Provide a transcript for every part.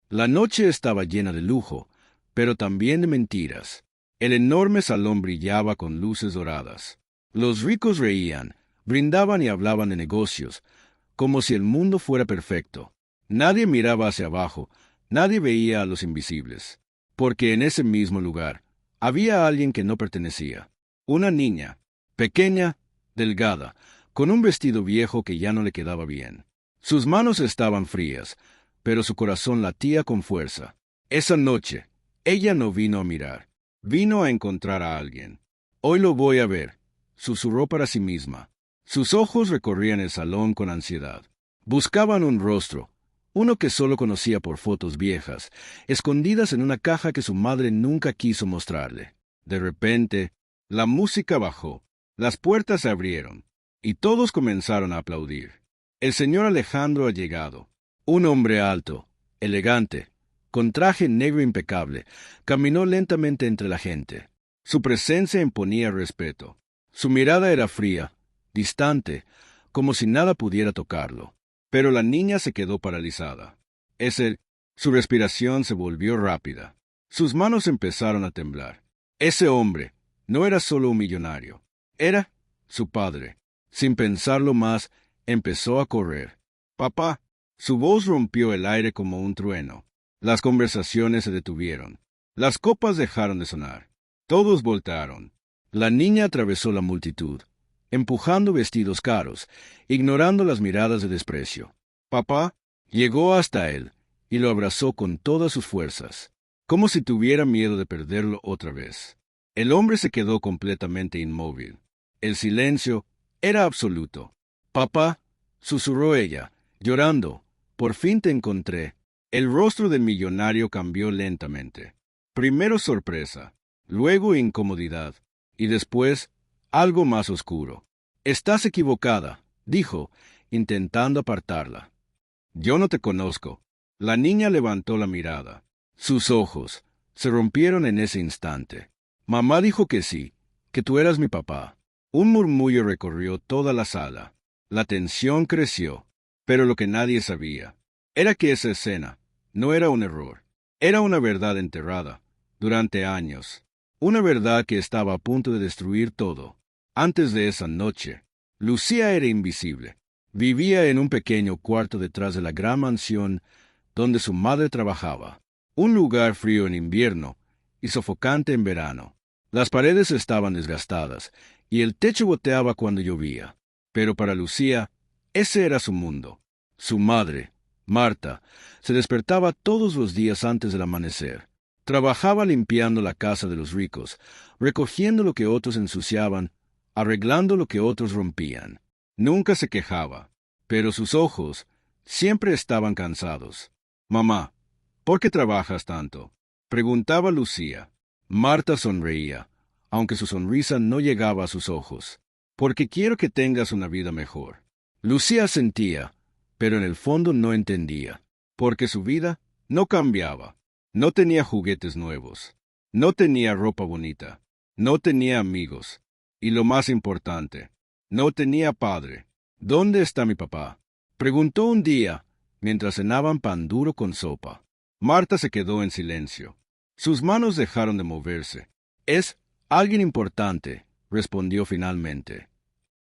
La noche estaba llena de lujo, pero también de mentiras. El enorme salón brillaba con luces doradas. Los ricos reían, brindaban y hablaban de negocios, como si el mundo fuera perfecto. Nadie miraba hacia abajo, nadie veía a los invisibles, porque en ese mismo lugar había alguien que no pertenecía. Una niña, pequeña, delgada, con un vestido viejo que ya no le quedaba bien. Sus manos estaban frías, pero su corazón latía con fuerza. Esa noche, ella no vino a mirar, vino a encontrar a alguien. Hoy lo voy a ver, susurró para sí misma. Sus ojos recorrían el salón con ansiedad. Buscaban un rostro, uno que solo conocía por fotos viejas, escondidas en una caja que su madre nunca quiso mostrarle. De repente, la música bajó, las puertas se abrieron, y todos comenzaron a aplaudir. El señor Alejandro ha llegado. Un hombre alto, elegante, con traje negro impecable, caminó lentamente entre la gente. Su presencia imponía respeto. Su mirada era fría, distante, como si nada pudiera tocarlo. Pero la niña se quedó paralizada. Su respiración se volvió rápida. Sus manos empezaron a temblar. Ese hombre no era solo un millonario, era su padre. Sin pensarlo más, empezó a correr. Papá. Su voz rompió el aire como un trueno. Las conversaciones se detuvieron. Las copas dejaron de sonar. Todos voltearon. La niña atravesó la multitud, empujando vestidos caros, ignorando las miradas de desprecio. Papá llegó hasta él y lo abrazó con todas sus fuerzas, como si tuviera miedo de perderlo otra vez. El hombre se quedó completamente inmóvil. El silencio era absoluto. Papá, susurró ella, llorando, por fin te encontré. El rostro del millonario cambió lentamente. Primero sorpresa, luego incomodidad, y después algo más oscuro. Estás equivocada, dijo, intentando apartarla. Yo no te conozco. La niña levantó la mirada. Sus ojos se rompieron en ese instante. Mamá dijo que sí, que tú eras mi papá. Un murmullo recorrió toda la sala. La tensión creció, pero lo que nadie sabía era que esa escena no era un error. Era una verdad enterrada durante años. Una verdad que estaba a punto de destruir todo. Antes de esa noche, Lucía era invisible. Vivía en un pequeño cuarto detrás de la gran mansión donde su madre trabajaba. Un lugar frío en invierno y sofocante en verano. Las paredes estaban desgastadas y el techo goteaba cuando llovía. Pero para Lucía, ese era su mundo. Su madre, Marta, se despertaba todos los días antes del amanecer. Trabajaba limpiando la casa de los ricos, recogiendo lo que otros ensuciaban, arreglando lo que otros rompían. Nunca se quejaba, pero sus ojos siempre estaban cansados. Mamá, ¿por qué trabajas tanto?, preguntaba Lucía. Marta sonreía, aunque su sonrisa no llegaba a sus ojos. Porque quiero que tengas una vida mejor. Lucía sentía, pero en el fondo no entendía, porque su vida no cambiaba. No tenía juguetes nuevos, no tenía ropa bonita, no tenía amigos, y lo más importante, no tenía padre. ¿Dónde está mi papá?, preguntó un día, mientras cenaban pan duro con sopa. Marta se quedó en silencio. Sus manos dejaron de moverse. Es alguien importante, respondió finalmente.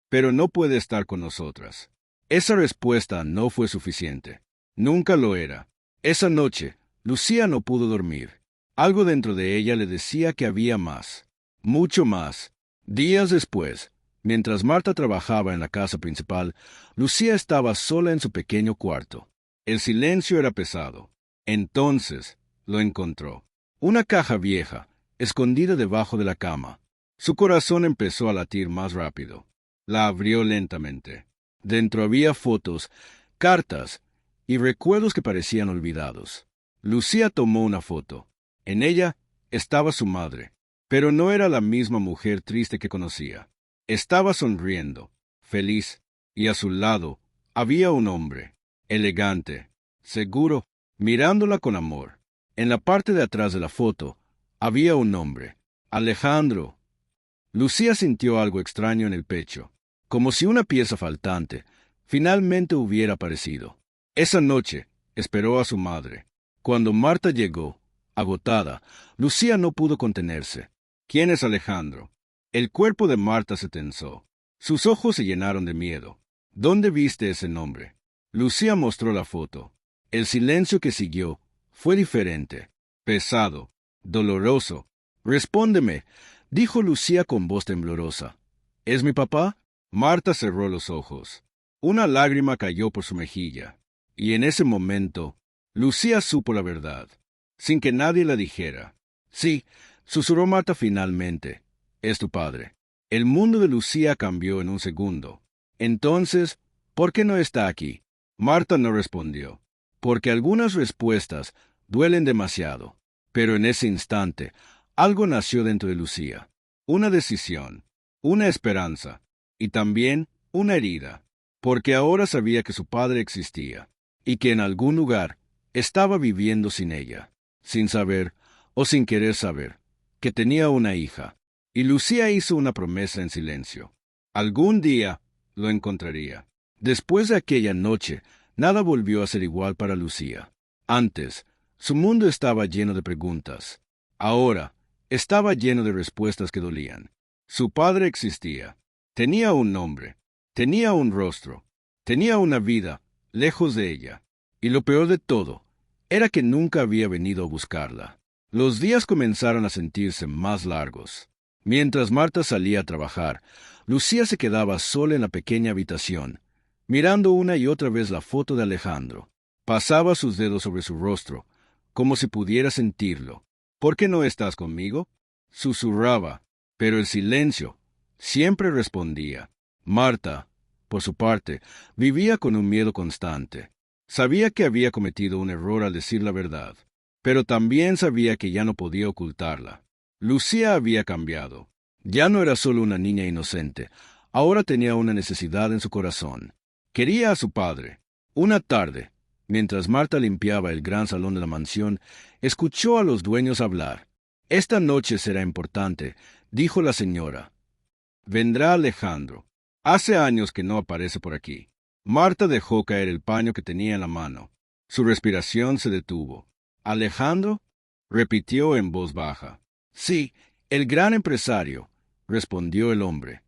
Pero no puede estar con nosotras. Esa respuesta no fue suficiente. Nunca lo era. Esa noche, Lucía no pudo dormir. Algo dentro de ella le decía que había más, mucho más. Días después, mientras Marta trabajaba en la casa principal, Lucía estaba sola en su pequeño cuarto. El silencio era pesado. Entonces lo encontró. Una caja vieja, escondida debajo de la cama. Su corazón empezó a latir más rápido. La abrió lentamente. Dentro había fotos, cartas y recuerdos que parecían olvidados. Lucía tomó una foto. En ella estaba su madre, pero no era la misma mujer triste que conocía. Estaba sonriendo, feliz, y a su lado había un hombre, elegante, seguro, mirándola con amor. En la parte de atrás de la foto había un nombre, Alejandro. Lucía sintió algo extraño en el pecho, como si una pieza faltante finalmente hubiera aparecido. Esa noche esperó a su madre, Cuando Marta llegó, agotada, Lucía no pudo contenerse. ¿Quién es Alejandro? El cuerpo de Marta se tensó. Sus ojos se llenaron de miedo. ¿Dónde viste ese nombre? Lucía mostró la foto. El silencio que siguió fue diferente, pesado, doloroso. Respóndeme, dijo Lucía con voz temblorosa. ¿Es mi papá? Marta cerró los ojos. Una lágrima cayó por su mejilla, y en ese momento, Lucía supo la verdad, sin que nadie la dijera. Sí, susurró Marta finalmente, es tu padre. El mundo de Lucía cambió en un segundo. Entonces, ¿por qué no está aquí? Marta no respondió, porque algunas respuestas duelen demasiado. Pero en ese instante, algo nació dentro de Lucía. Una decisión, una esperanza, y también una herida, porque ahora sabía que su padre existía, y que en algún lugar estaba viviendo sin ella, sin saber, o sin querer saber, que tenía una hija. Y Lucía hizo una promesa en silencio. Algún día lo encontraría. Después de aquella noche, nada volvió a ser igual para Lucía. Antes, su mundo estaba lleno de preguntas. Ahora, estaba lleno de respuestas que dolían. Su padre existía. Tenía un nombre. Tenía un rostro. Tenía una vida, lejos de ella. Y lo peor de todo, era que nunca había venido a buscarla. Los días comenzaron a sentirse más largos. Mientras Marta salía a trabajar, Lucía se quedaba sola en la pequeña habitación, mirando una y otra vez la foto de Alejandro. Pasaba sus dedos sobre su rostro, como si pudiera sentirlo. ¿Por qué no estás conmigo? Susurraba, pero el silencio siempre respondía. Marta, por su parte, vivía con un miedo constante. Sabía que había cometido un error al decir la verdad, pero también sabía que ya no podía ocultarla. Lucía había cambiado. Ya no era solo una niña inocente, ahora tenía una necesidad en su corazón. Quería a su padre. Una tarde, mientras Marta limpiaba el gran salón de la mansión, escuchó a los dueños hablar. Esta noche será importante, dijo la señora. Vendrá Alejandro. Hace años que no aparece por aquí. Marta dejó caer el paño que tenía en la mano. Su respiración se detuvo. ¿Alejandro? Repitió en voz baja. Sí, el gran empresario, respondió el hombre.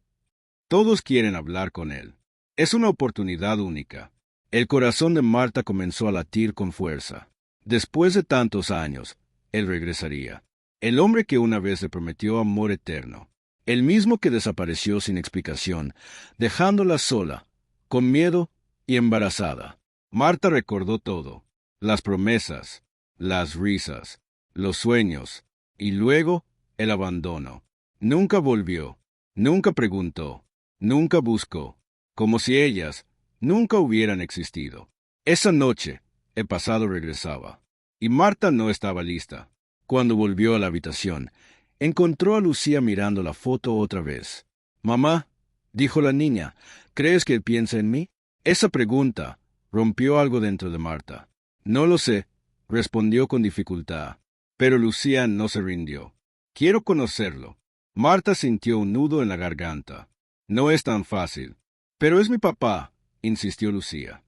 Todos quieren hablar con él. Es una oportunidad única. El corazón de Marta comenzó a latir con fuerza. Después de tantos años, él regresaría. El hombre que una vez le prometió amor eterno. El mismo que desapareció sin explicación, dejándola sola, con miedo y embarazada. Marta recordó todo. Las promesas, las risas, los sueños, y luego el abandono. Nunca volvió, nunca preguntó, nunca buscó, como si ellas nunca hubieran existido. Esa noche, el pasado regresaba, y Marta no estaba lista. Cuando volvió a la habitación, encontró a Lucía mirando la foto otra vez. «Mamá», dijo la niña, «¿crees que él piensa en mí?» Esa pregunta rompió algo dentro de Marta. «No lo sé», respondió con dificultad, pero Lucía no se rindió. «Quiero conocerlo». Marta sintió un nudo en la garganta. «No es tan fácil». «Pero es mi papá», insistió Lucía.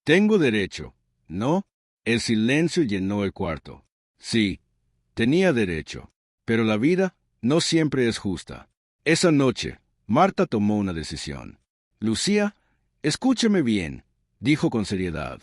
«Tengo derecho, ¿no?» El silencio llenó el cuarto. Sí, tenía derecho, pero la vida no siempre es justa. Esa noche, Marta tomó una decisión. «Lucía, escúchame bien», dijo con seriedad.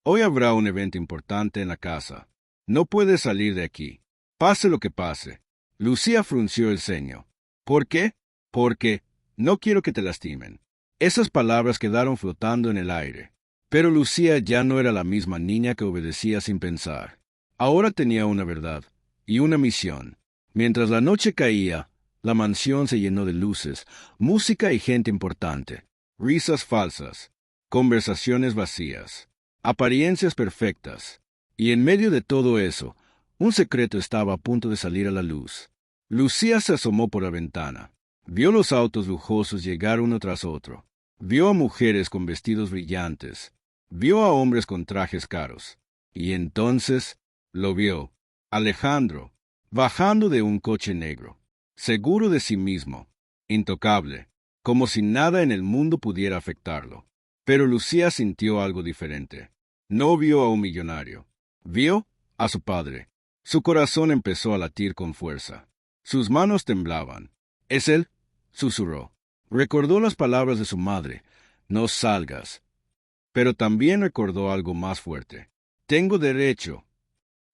«Hoy habrá un evento importante en la casa. No puedes salir de aquí, pase lo que pase». Lucía frunció el ceño. «¿Por qué?» «Porque no quiero que te lastimen». Esas palabras quedaron flotando en el aire. Pero Lucía ya no era la misma niña que obedecía sin pensar. Ahora tenía una verdad y una misión. Mientras la noche caía, la mansión se llenó de luces, música y gente importante. Risas falsas, conversaciones vacías, apariencias perfectas. Y en medio de todo eso, un secreto estaba a punto de salir a la luz. Lucía se asomó por la ventana. Vio los autos lujosos llegar uno tras otro. Vio a mujeres con vestidos brillantes. Vio a hombres con trajes caros. Y entonces lo vio. Alejandro, bajando de un coche negro, seguro de sí mismo, intocable, como si nada en el mundo pudiera afectarlo. Pero Lucía sintió algo diferente. No vio a un millonario. Vio a su padre. Su corazón empezó a latir con fuerza. Sus manos temblaban. «¿Es él?», susurró. Recordó las palabras de su madre. «No salgas». Pero también recordó algo más fuerte. «Tengo derecho».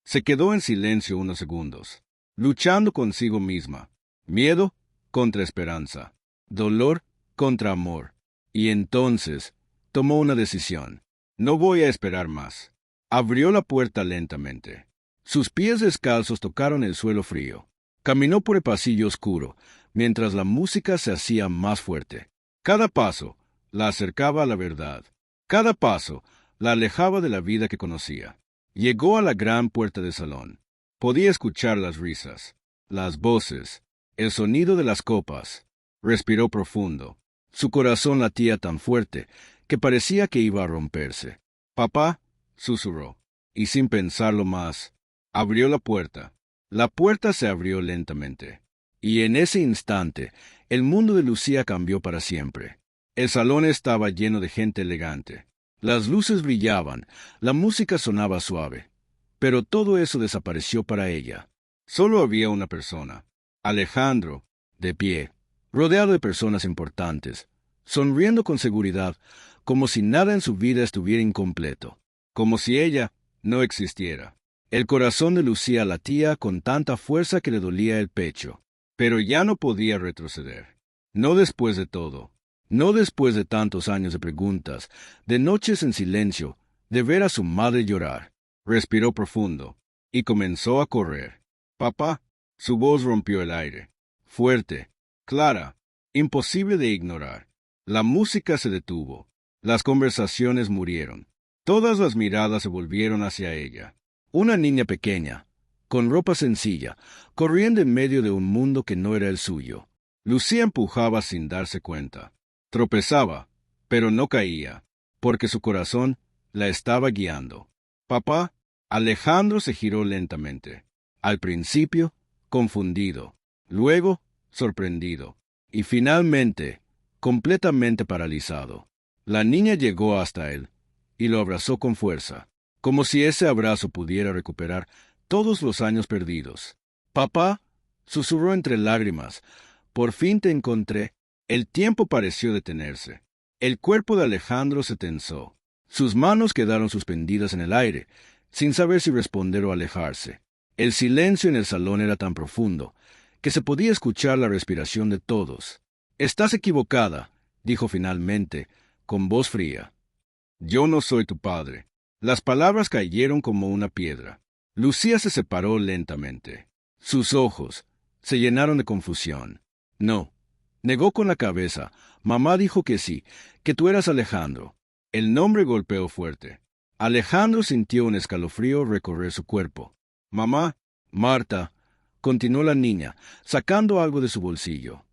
Se quedó en silencio unos segundos, luchando consigo misma. Miedo contra esperanza. Dolor contra amor. Y entonces tomó una decisión. «No voy a esperar más». Abrió la puerta lentamente. Sus pies descalzos tocaron el suelo frío. Caminó por el pasillo oscuro, mientras la música se hacía más fuerte. Cada paso la acercaba a la verdad. Cada paso la alejaba de la vida que conocía. Llegó a la gran puerta del salón. Podía escuchar las risas, las voces, el sonido de las copas. Respiró profundo. Su corazón latía tan fuerte que parecía que iba a romperse. «Papá», susurró, y sin pensarlo más, abrió la puerta. La puerta se abrió lentamente, y en ese instante el mundo de Lucía cambió para siempre. El salón estaba lleno de gente elegante. Las luces brillaban, la música sonaba suave, pero todo eso desapareció para ella. Solo había una persona, Alejandro, de pie, rodeado de personas importantes, sonriendo con seguridad, como si nada en su vida estuviera incompleto, como si ella no existiera. El corazón de Lucía latía con tanta fuerza que le dolía el pecho, pero ya no podía retroceder. No después de todo, no después de tantos años de preguntas, de noches en silencio, de ver a su madre llorar. Respiró profundo y comenzó a correr. «Papá», su voz rompió el aire, fuerte, clara, imposible de ignorar. La música se detuvo, las conversaciones murieron, todas las miradas se volvieron hacia ella. Una niña pequeña, con ropa sencilla, corriendo en medio de un mundo que no era el suyo. Lucía empujaba sin darse cuenta. Tropezaba, pero no caía, porque su corazón la estaba guiando. «Papá», Alejandro se giró lentamente. Al principio, confundido, luego, sorprendido, y finalmente, completamente paralizado. La niña llegó hasta él y lo abrazó con fuerza, como si ese abrazo pudiera recuperar todos los años perdidos. «Papá», susurró entre lágrimas, «por fin te encontré». El tiempo pareció detenerse. El cuerpo de Alejandro se tensó. Sus manos quedaron suspendidas en el aire, sin saber si responder o alejarse. El silencio en el salón era tan profundo que se podía escuchar la respiración de todos. «Estás equivocada», dijo finalmente, con voz fría. «Yo no soy tu padre». Las palabras cayeron como una piedra. Lucía se separó lentamente. Sus ojos se llenaron de confusión. «No», negó con la cabeza. «Mamá dijo que sí, que tú eras Alejandro». El nombre golpeó fuerte. Alejandro sintió un escalofrío recorrer su cuerpo. «Mamá, Marta», continuó la niña, sacando algo de su bolsillo.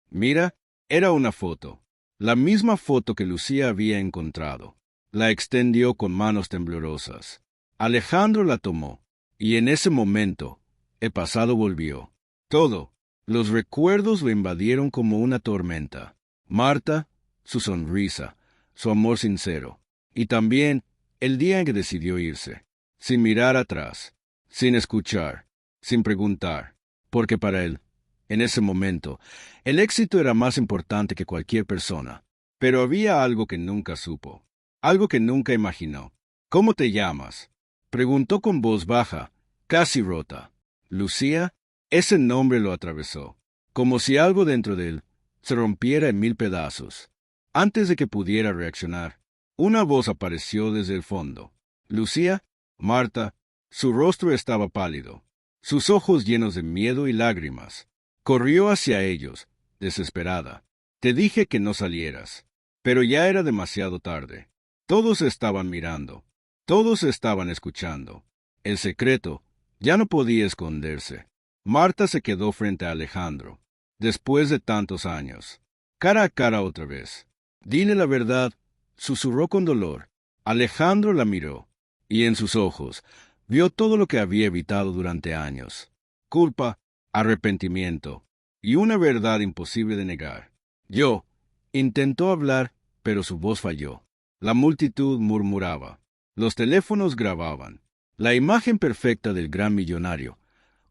«Mira», era una foto, la misma foto que Lucía había encontrado. La extendió con manos temblorosas. Alejandro la tomó, y en ese momento, el pasado volvió. Todo, los recuerdos lo invadieron como una tormenta. Marta, su sonrisa, su amor sincero, y también el día en que decidió irse, sin mirar atrás, sin escuchar, sin preguntar, porque para él, en ese momento, el éxito era más importante que cualquier persona. Pero había algo que nunca supo. Algo que nunca imaginó. «¿Cómo te llamas?», preguntó con voz baja, casi rota. «Lucía». Ese nombre lo atravesó, como si algo dentro de él se rompiera en mil pedazos. Antes de que pudiera reaccionar, una voz apareció desde el fondo. «Lucía». «Marta». Su rostro estaba pálido, sus ojos llenos de miedo y lágrimas. Corrió hacia ellos, desesperada. «Te dije que no salieras». Pero ya era demasiado tarde. Todos estaban mirando. Todos estaban escuchando. El secreto ya no podía esconderse. Marta se quedó frente a Alejandro, después de tantos años. Cara a cara otra vez. «Dile la verdad», susurró con dolor. Alejandro la miró, y en sus ojos vio todo lo que había evitado durante años. Culpa, arrepentimiento, y una verdad imposible de negar. «Yo», intentó hablar, pero su voz falló. La multitud murmuraba. Los teléfonos grababan. La imagen perfecta del gran millonario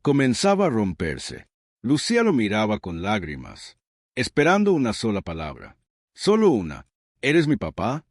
comenzaba a romperse. Lucía lo miraba con lágrimas, esperando una sola palabra. Solo una. ¿Eres mi papá?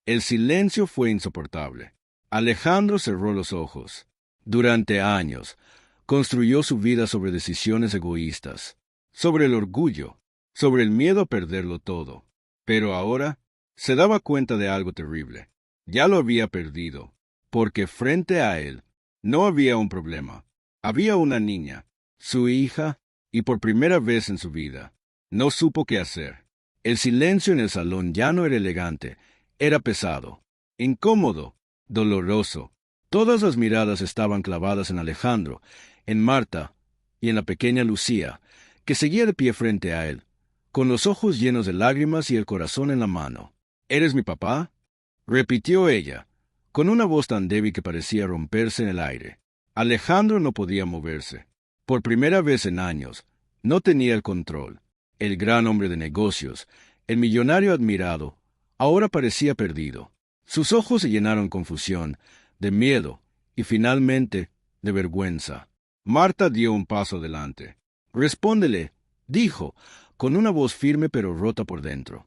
El silencio fue insoportable. Alejandro cerró los ojos. Durante años, construyó su vida sobre decisiones egoístas, sobre el orgullo, sobre el miedo a perderlo todo. Pero ahora se daba cuenta de algo terrible. Ya lo había perdido, porque frente a él no había un problema. Había una niña, su hija, y por primera vez en su vida, no supo qué hacer. El silencio en el salón ya no era elegante, era pesado, incómodo, doloroso. Todas las miradas estaban clavadas en Alejandro, en Marta y en la pequeña Lucía, que seguía de pie frente a él, con los ojos llenos de lágrimas y el corazón en la mano. ¿Eres mi papá?, repitió ella, con una voz tan débil que parecía romperse en el aire. Alejandro no podía moverse. Por primera vez en años, no tenía el control. El gran hombre de negocios, el millonario admirado, ahora parecía perdido. Sus ojos se llenaron de confusión, de miedo y finalmente de vergüenza. Marta dio un paso adelante. «Respóndele», dijo, con una voz firme pero rota por dentro.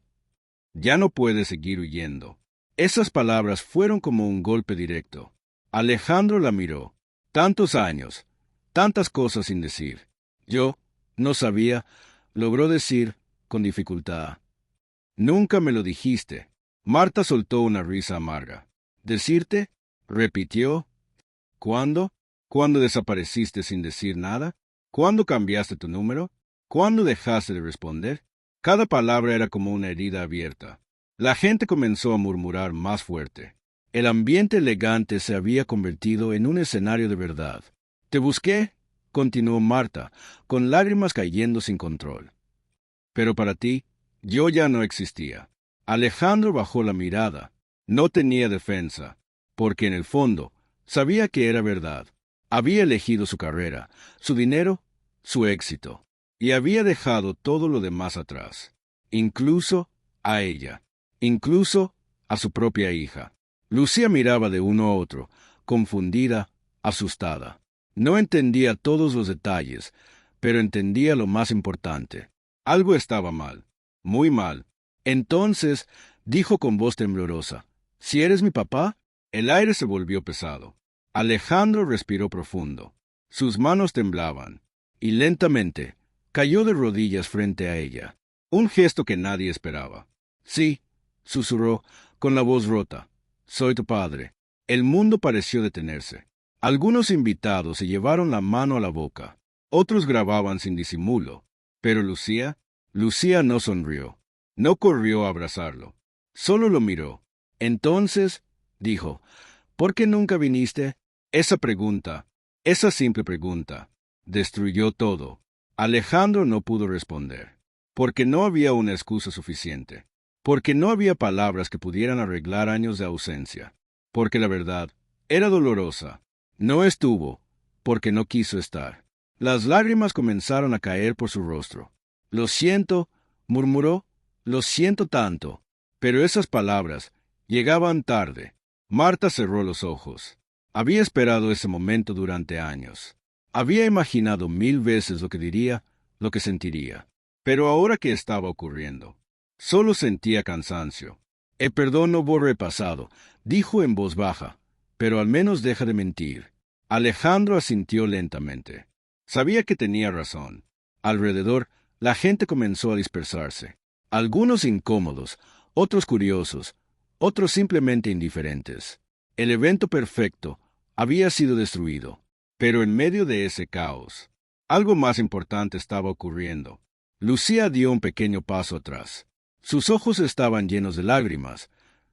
«Ya no puedes seguir huyendo». Esas palabras fueron como un golpe directo. Alejandro la miró. Tantos años, tantas cosas sin decir. «Yo no sabía», logró decir con dificultad. «Nunca me lo dijiste». Marta soltó una risa amarga. «¿Decirte?», repitió. «¿Cuándo? ¿Cuándo desapareciste sin decir nada? ¿Cuándo cambiaste tu número? ¿Cuándo dejaste de responder?». Cada palabra era como una herida abierta. La gente comenzó a murmurar más fuerte. El ambiente elegante se había convertido en un escenario de verdad. «Te busqué», continuó Marta, con lágrimas cayendo sin control. «Pero para ti, yo ya no existía». Alejandro bajó la mirada. No tenía defensa, porque en el fondo sabía que era verdad. Había elegido su carrera, su dinero, su éxito, y había dejado todo lo demás atrás, incluso a ella, incluso a su propia hija. Lucía miraba de uno a otro, confundida, asustada. No entendía todos los detalles, pero entendía lo más importante. Algo estaba mal, muy mal. Entonces dijo con voz temblorosa: «¿Si eres mi papá?». El aire se volvió pesado. Alejandro respiró profundo. Sus manos temblaban, y lentamente cayó de rodillas frente a ella. Un gesto que nadie esperaba. «Sí», susurró con la voz rota. «Soy tu padre». El mundo pareció detenerse. Algunos invitados se llevaron la mano a la boca. Otros grababan sin disimulo. Pero Lucía no sonrió. No corrió a abrazarlo. Solo lo miró. Entonces dijo: «¿Por qué nunca viniste?». Esa pregunta, esa simple pregunta, destruyó todo. Alejandro no pudo responder, porque no había una excusa suficiente, porque no había palabras que pudieran arreglar años de ausencia, porque la verdad era dolorosa. No estuvo, porque no quiso estar. Las lágrimas comenzaron a caer por su rostro. «Lo siento», murmuró, «lo siento tanto». Pero esas palabras llegaban tarde. Marta cerró los ojos. Había esperado ese momento durante años. Había imaginado 1000 veces lo que diría, lo que sentiría. Pero ahora que estaba ocurriendo, solo sentía cansancio. «El perdón no borra el pasado», dijo en voz baja, «pero al menos deja de mentir». Alejandro asintió lentamente. Sabía que tenía razón. Alrededor, la gente comenzó a dispersarse. Algunos incómodos, otros curiosos, otros simplemente indiferentes. El evento perfecto había sido destruido. Pero en medio de ese caos, algo más importante estaba ocurriendo. Lucía dio un pequeño paso atrás. Sus ojos estaban llenos de lágrimas,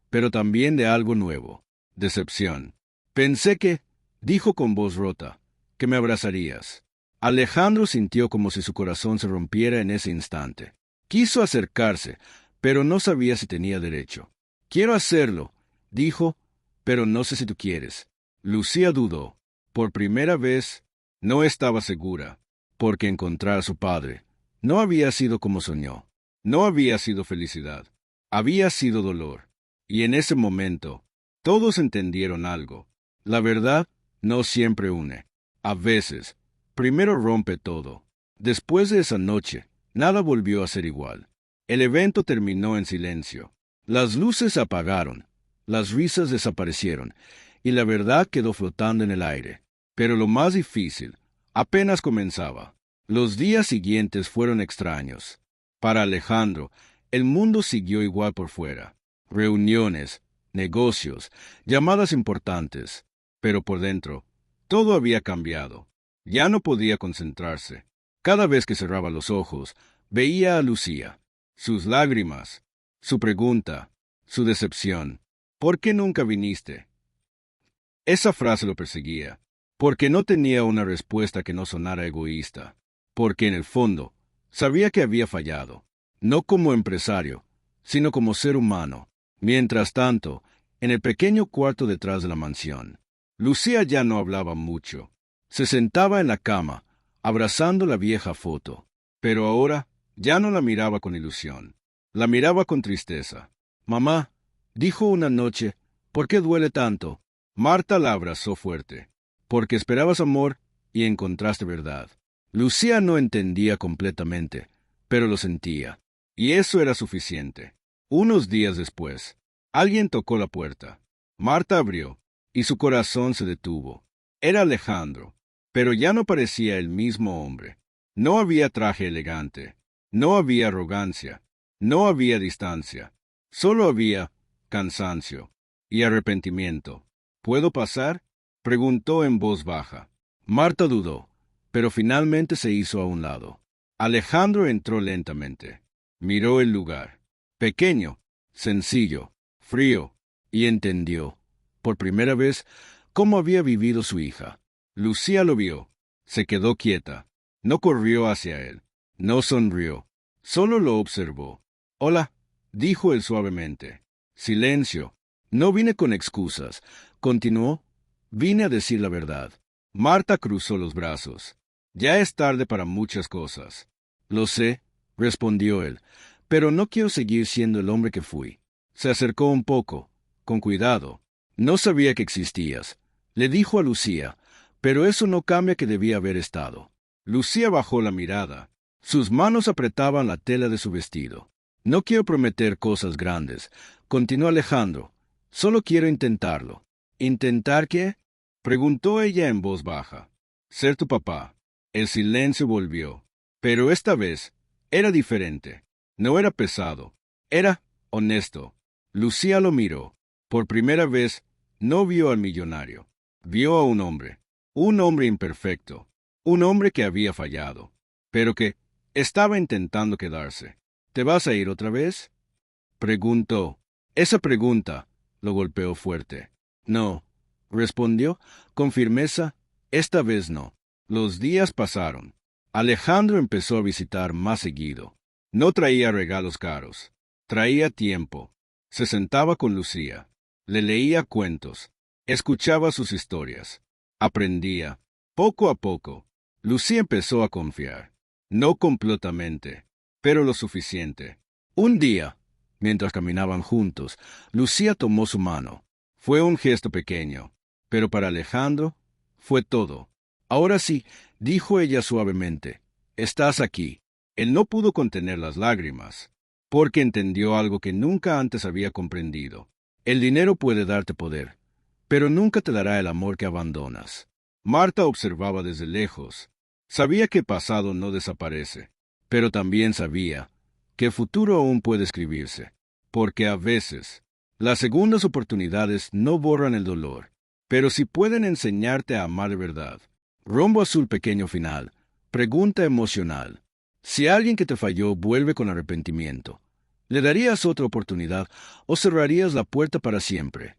pero también de algo nuevo: decepción. «Pensé que», dijo con voz rota, «que me abrazarías». Alejandro sintió como si su corazón se rompiera en ese instante. Quiso acercarse, pero no sabía si tenía derecho. «Quiero hacerlo», dijo, «pero no sé si tú quieres». Lucía dudó. Por primera vez, no estaba segura, porque encontrar a su padre no había sido como soñó. No había sido felicidad, había sido dolor. Y en ese momento, todos entendieron algo. La verdad no siempre une. A veces, primero rompe todo. Después de esa noche, nada volvió a ser igual. El evento terminó en silencio. Las luces se apagaron, las risas desaparecieron, y la verdad quedó flotando en el aire. Pero lo más difícil apenas comenzaba. Los días siguientes fueron extraños. Para Alejandro, el mundo siguió igual por fuera. Reuniones, negocios, llamadas importantes. Pero por dentro, todo había cambiado. Ya no podía concentrarse. Cada vez que cerraba los ojos, veía a Lucía. Sus lágrimas, su pregunta, su decepción. ¿Por qué nunca viniste? Esa frase lo perseguía, porque no tenía una respuesta que no sonara egoísta, porque en el fondo sabía que había fallado, no como empresario, sino como ser humano. Mientras tanto, en el pequeño cuarto detrás de la mansión, Lucía ya no hablaba mucho. Se sentaba en la cama, abrazando la vieja foto, pero ahora ya no la miraba con ilusión, la miraba con tristeza. Mamá, dijo una noche, ¿por qué duele tanto? Marta la abrazó fuerte. Porque esperabas amor y encontraste verdad. Lucía no entendía completamente, pero lo sentía. Y eso era suficiente. Unos días después, alguien tocó la puerta. Marta abrió, y su corazón se detuvo. Era Alejandro, pero ya no parecía el mismo hombre. No había traje elegante, no había arrogancia, no había distancia. Solo había cansancio y arrepentimiento. ¿Puedo pasar?, preguntó en voz baja. Marta dudó, pero finalmente se hizo a un lado. Alejandro entró lentamente. Miró el lugar. Pequeño, sencillo, frío, y entendió, por primera vez, cómo había vivido su hija. Lucía lo vio. Se quedó quieta. No corrió hacia él. No sonrió. Solo lo observó. Hola, dijo él suavemente. Silencio. No vine con excusas, continuó. Vine a decir la verdad. Marta cruzó los brazos. Ya es tarde para muchas cosas. Lo sé, respondió él, pero no quiero seguir siendo el hombre que fui. Se acercó un poco, con cuidado. No sabía que existías, le dijo a Lucía, pero eso no cambia que debía haber estado. Lucía bajó la mirada. Sus manos apretaban la tela de su vestido. No quiero prometer cosas grandes, continuó Alejandro. Solo quiero intentarlo. ¿Intentar qué?, preguntó ella en voz baja. Ser tu papá. El silencio volvió. Pero esta vez era diferente. No era pesado. Era honesto. Lucía lo miró. Por primera vez no vio al millonario. Vio a un hombre. Un hombre imperfecto. Un hombre que había fallado. Pero que estaba intentando quedarse. ¿Te vas a ir otra vez?, preguntó. Esa pregunta lo golpeó fuerte. No, respondió con firmeza, esta vez no. Los días pasaron. Alejandro empezó a visitar más seguido. No traía regalos caros. Traía tiempo. Se sentaba con Lucía. Le leía cuentos. Escuchaba sus historias. Aprendía. Poco a poco, Lucía empezó a confiar. No completamente, pero lo suficiente. Un día, mientras caminaban juntos, Lucía tomó su mano. Fue un gesto pequeño, pero para Alejandro fue todo. Ahora sí, dijo ella suavemente, estás aquí. Él no pudo contener las lágrimas, porque entendió algo que nunca antes había comprendido. El dinero puede darte poder, pero nunca te dará el amor que abandonas. Marta observaba desde lejos. Sabía que pasado no desaparece, pero también sabía que el futuro aún puede escribirse, porque a veces las segundas oportunidades no borran el dolor, pero sí pueden enseñarte a amar de verdad. Rombo azul pequeño final. Pregunta emocional. Si alguien que te falló vuelve con arrepentimiento, ¿le darías otra oportunidad o cerrarías la puerta para siempre?